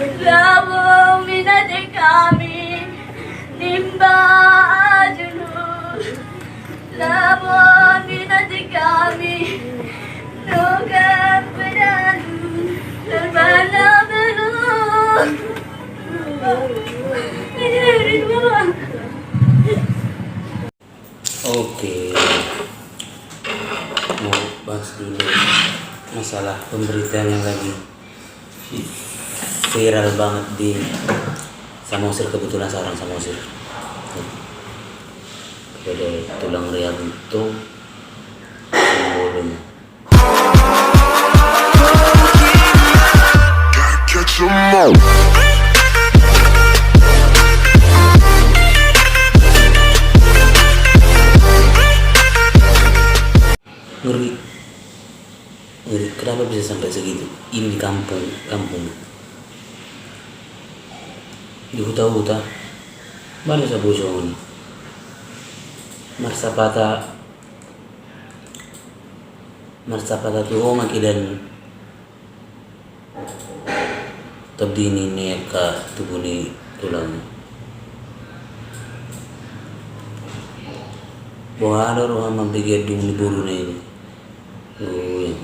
Labo minate kami nimba ajunu. Labo minate kami nogan pedanu terbana belu. Oke, mau bahas dulu masalah pemberitaan yang lagi viral banget di Samosir. Kebetulan seorang Samosir kepada tulang Rianto Simbolon. Ngeri, ngeri. Kenapa bisa sampai segitu? Ini kampung di huta-huta mana sa bosong marsapata tuh makidan tabdini neka tubuni tulang bahwa ada orang membigay dung ni buru na ini. Oh, yan.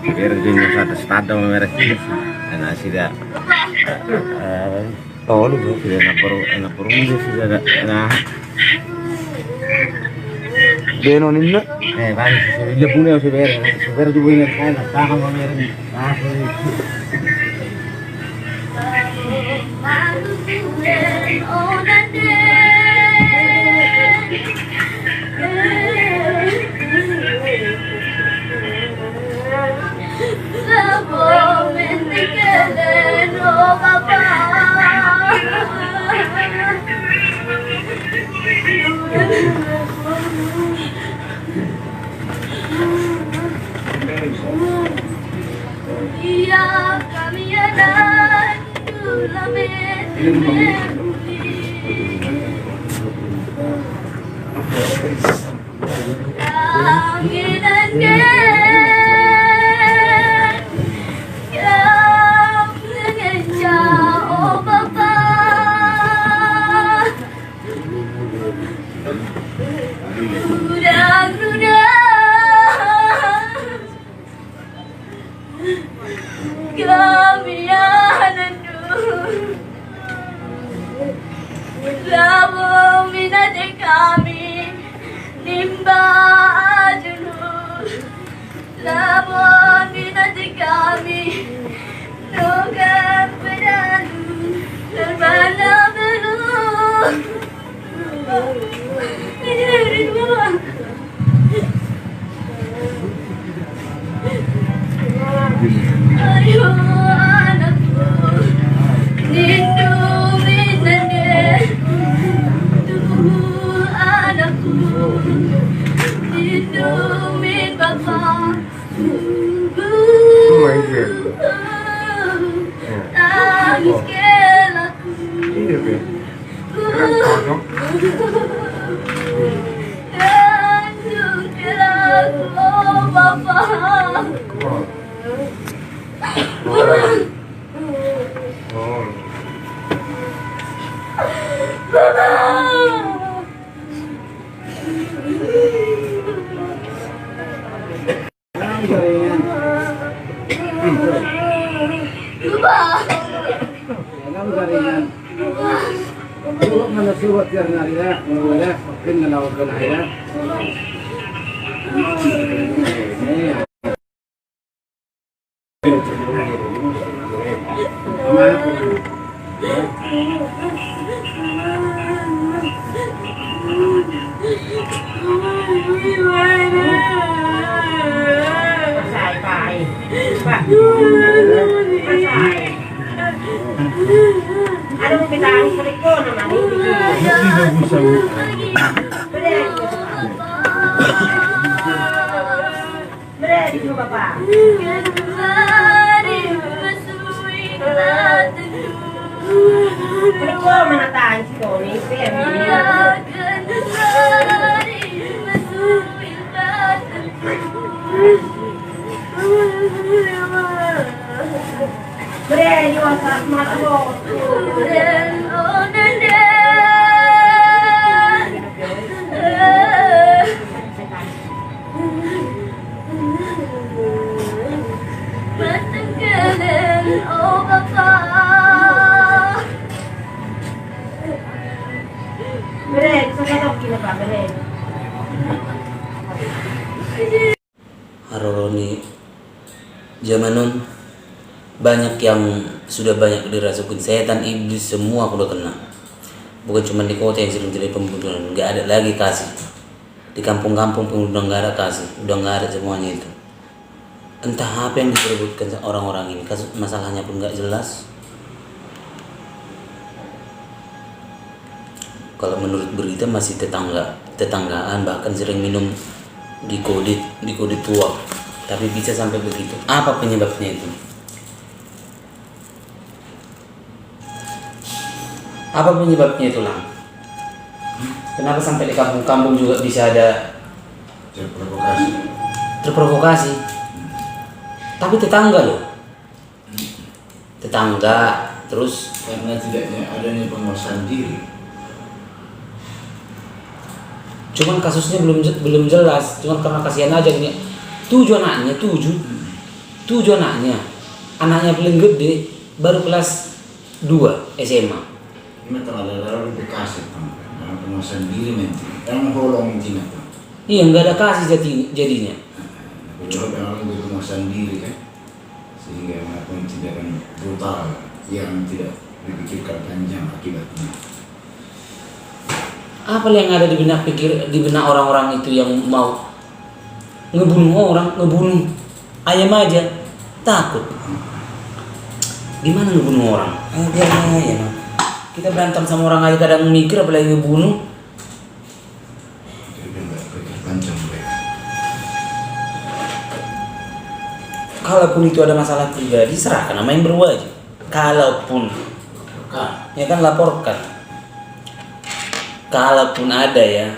Akhirnya dia nyusah stado merek anak sida oh lu sudah anak perumda sudah nah Beno ninna bali dia punya super juga ingat kan tahan merek Kami garingan. Kalau mana surat yang ada, mulai mungkin melakukan ayat. Ano mo pinahing sa riko naman? Ready mo ba pa? Riko, manatahan si Tony. Ready mo sa mata mo. Oh, Papa. Ready, sa katok kina pa, ready. Haroroni zaman nun banyak yang sudah banyak dirasukin setan, iblis, semua aku udah kena. Bukan cuma di kota yang sering terjadi pembunuhan, nggak ada lagi kasih. Di kampung-kampung pun udah nggak ada kasih, udah nggak ada semuanya itu. Entah apa yang diperebutkan orang-orang ini, masalahnya pun nggak jelas. Kalau menurut berita masih tetanggaan, bahkan sering minum di kode tua. Tapi bisa sampai begitu. Apa penyebabnya itu? Apa penyebabnya itu, Lang? Kenapa sampai di kampung-kampung juga bisa ada terprovokasi? Tapi tetangga loh. Tetangga, terus karena tidaknya adanya penguasaan diri. cuman kasusnya belum jelas, cuman karena kasihan aja ini. Tujuh anaknya. Anaknya paling gede baru kelas 2 SMA. Ini terlalu lebih kasih, dalam penguasaan diri nanti. Yang holong tina tuh. Iya, nggak ada kasih jadinya. Coba yang lebih penguasaan diri kan, sehingga melakukan tindakan brutal yang tidak dipikirkan panjang akibatnya. Apa yang ada di benak orang-orang itu yang mau ngebunuh ayam aja takut. Gimana ngebunuh orang? Biar aja, no. Kita berantem sama orang aja kadang mikir, apalagi ngebunuh. Jadi nggak pikir panjang mereka. Kalaupun itu ada masalah pribadi, serahkan sama yang berwajib. Kalaupun, ya kan laporkan. Kalaupun ada ya,